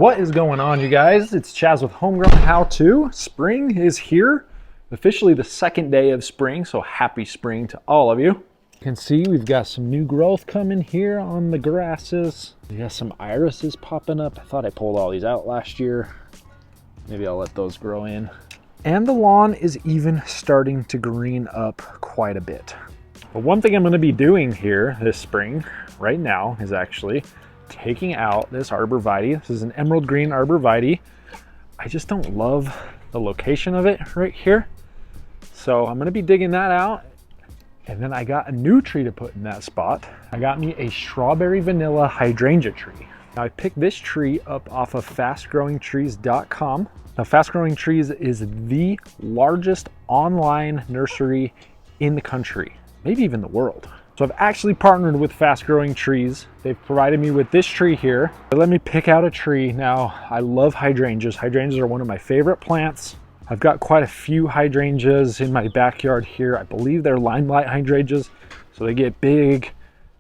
What is going on, you guys? It's Chaz with Homegrown How To. Spring is here. Officially the second day of spring, so happy spring to all of you. You can see we've got some new growth coming here on the grasses. We got some irises popping up. I thought I pulled all these out last year. Maybe I'll let those grow in. And the lawn is even starting to green up quite a bit. But one thing I'm going to be doing here this spring, right now, is actually taking out this arborvitae. This is an emerald green arborvitae. I just don't love the location of it right here. So I'm gonna be digging that out. And then I got a new tree to put in that spot. I got me a strawberry vanilla hydrangea tree. Now I picked this tree up off of FastGrowingTrees.com. Now FastGrowingTrees is the largest online nursery in the country, maybe even the world. So I've actually partnered with Fast Growing Trees. They've provided me with this tree here. They let me pick out a tree. Now, I love hydrangeas. Hydrangeas are one of my favorite plants. I've got quite a few hydrangeas in my backyard here. I believe they're limelight hydrangeas. So they get big,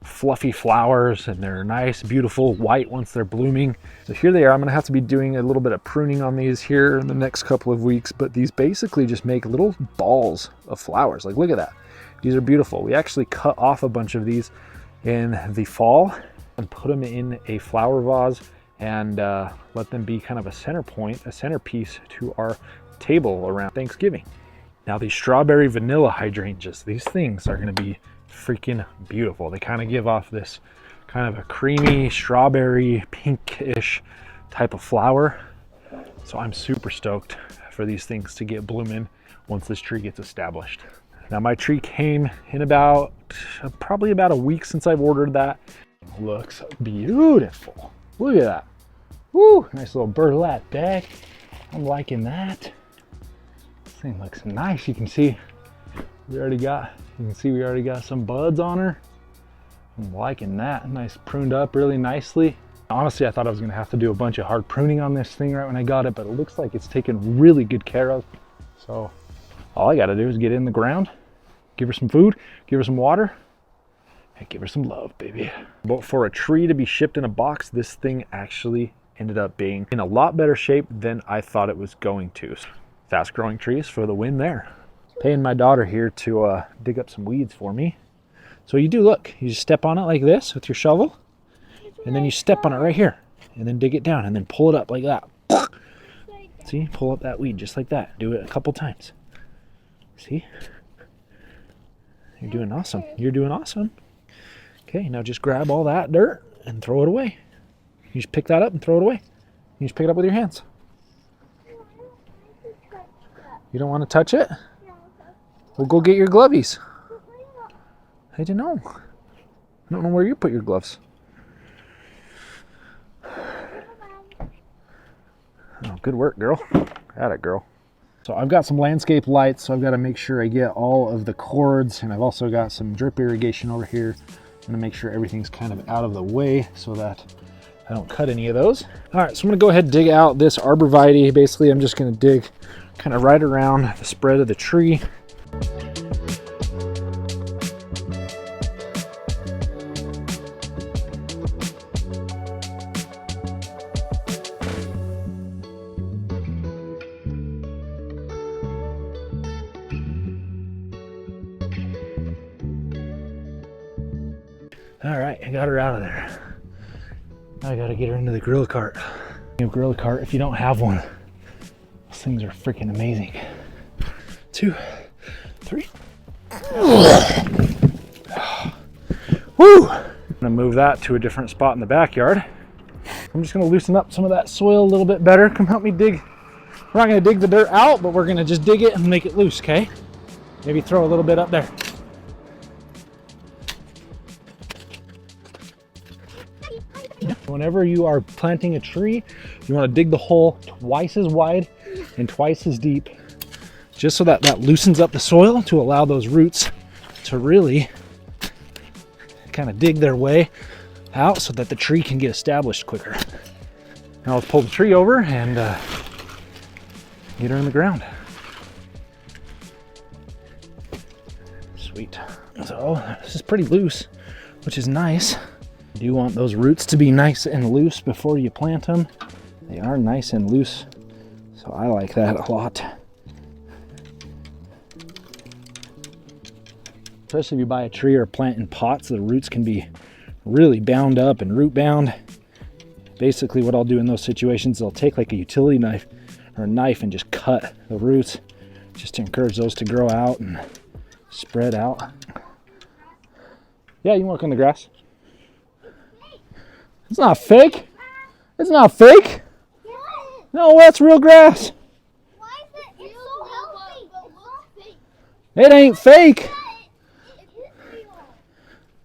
fluffy flowers, and they're nice, beautiful white once they're blooming. So here they are. I'm gonna have to be doing a little bit of pruning on these here in the next couple of weeks, but these basically just make little balls of flowers. Like, look at that. These are beautiful. We actually cut off a bunch of these in the fall and put them in a flower vase and let them be kind of a center point, a centerpiece to our table around Thanksgiving. Now these strawberry vanilla hydrangeas, these things are gonna be freaking beautiful. They kind of give off this kind of a creamy, strawberry, pinkish type of flower. So I'm super stoked for these things to get blooming once this tree gets established. Now my tree came in probably about a week since I've ordered that. Looks beautiful. Look at that. Woo, nice little burlap bag. I'm liking that. This thing looks nice. You can see we already got some buds on her. I'm liking that. Nice, pruned up really nicely. Honestly, I thought I was gonna have to do a bunch of hard pruning on this thing right when I got it, but it looks like it's taken really good care of. So all I gotta do is get in the ground, give her some food, give her some water, and give her some love, baby. But for a tree to be shipped in a box, this thing actually ended up being in a lot better shape than I thought it was going to. Fast Growing Trees for the win there. Paying my daughter here to dig up some weeds for me. So you do, look, you just step on it like this with your shovel, and then you step on it right here, and then dig it down, and then pull it up like that. See, pull up that weed just like that. Do it a couple times. See? You're doing awesome. You're doing awesome. Okay, now just grab all that dirt and throw it away. You just pick that up and throw it away. You just pick it up with your hands. You don't want to touch it? Well, go get your glovies. I don't know. I don't know where you put your gloves. Oh, good work, girl. Got it, girl. So I've got some landscape lights, so I've got to make sure I get all of the cords, and I've also got some drip irrigation over here. I'm going to make sure everything's kind of out of the way so that I don't cut any of those. All right, so I'm going to go ahead and dig out this arborvitae. Basically, I'm just going to dig kind of right around the spread of the tree. All right, I got her out of there. Now I gotta get her into the grill cart. A grill cart, if you don't have one, those things are freaking amazing. 2, 3. Woo! I'm gonna move that to a different spot in the backyard. I'm just gonna loosen up some of that soil a little bit better. Come help me dig. We're not gonna dig the dirt out, but we're gonna just dig it and make it loose, okay? Maybe throw a little bit up there. Whenever you are planting a tree, you want to dig the hole twice as wide and twice as deep, just so that that loosens up the soil to allow those roots to really kind of dig their way out so that the tree can get established quicker. Now let's pull the tree over and get her in the ground. Sweet. So this is pretty loose, which is nice. You do want those roots to be nice and loose before you plant them. They are nice and loose, so I like that a lot. Especially if you buy a tree or a plant in pots, the roots can be really bound up and root bound. Basically what I'll do in those situations, I'll take like a utility knife or a knife and just cut the roots just to encourage those to grow out and spread out. Yeah, you want to come on the grass? It's not fake. It's not fake. No, that's real grass. Why is it? It's so healthy. It's fake. It ain't fake.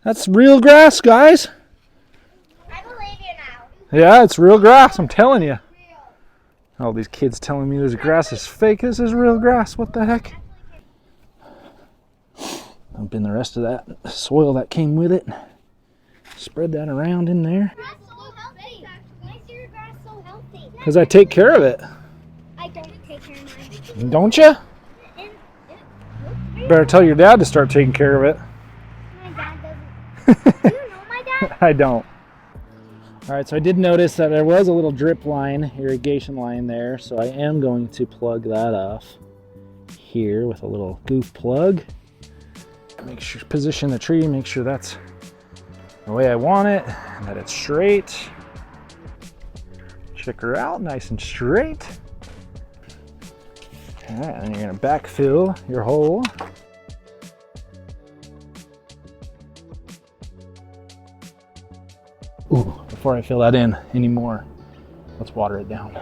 That's real grass, guys. I believe you now. Yeah, it's real grass, I'm telling you. All these kids telling me this grass is fake. This is real grass. What the heck? Dump in the rest of that soil that came with it. Spread that around in there. Why is your grass so healthy? Because I take care of it. I don't take care of mine. Don't you? Better tell your dad to start taking care of it. My dad doesn't. Do you know my dad? I don't. All right, so I did notice that there was a little drip line, irrigation line there, so I am going to plug that off here with a little goof plug. Make sure, position the tree, make sure that's the way I want it, and that it's straight. Check her out, nice and straight. All right, and you're gonna backfill your hole. Ooh, before I fill that in anymore, let's water it down.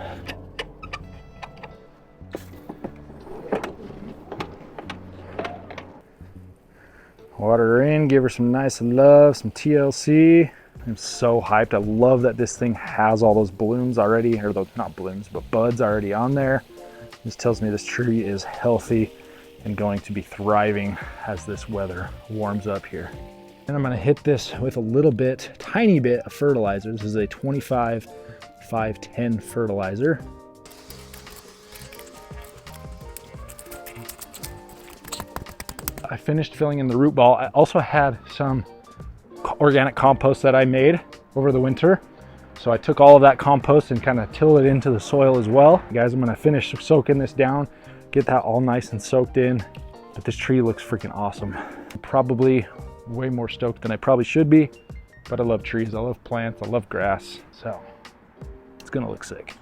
Water her in, give her some nice love, some TLC. I'm so hyped. I love that this thing has all those blooms already, or those, not blooms, but buds already on there. This tells me this tree is healthy and going to be thriving as this weather warms up here. And I'm gonna hit this with a little bit, tiny bit of fertilizer. This is a 25-5-10 fertilizer. I finished filling in the root ball. I also had some organic compost that I made over the winter. So I took all of that compost and kind of tilled it into the soil as well. Guys, I'm gonna finish soaking this down, get that all nice and soaked in. But this tree looks freaking awesome. I'm probably way more stoked than I probably should be, but I love trees, I love plants, I love grass, so it's gonna look sick.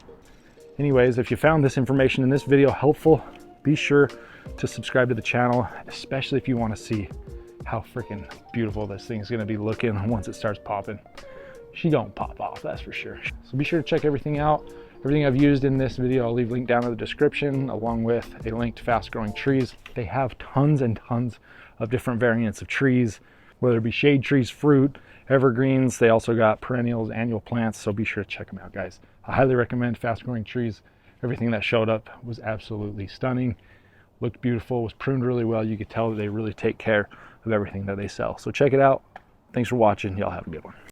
Anyways, if you found this information in this video helpful, be sure to subscribe to the channel, especially if you want to see how freaking beautiful this thing's gonna be looking once it starts popping. She don't pop off, that's for sure. So be sure to check everything out. Everything I've used in this video, I'll leave a link down in the description, along with a link to Fast Growing Trees. They have tons and tons of different variants of trees, whether it be shade trees, fruit, evergreens. They also got perennials, annual plants, so be sure to check them out, guys. I highly recommend Fast Growing Trees. Everything that showed up was absolutely stunning, looked beautiful, was pruned really well. You could tell that they really take care of everything that they sell. So check it out. Thanks for watching. Y'all have a good one.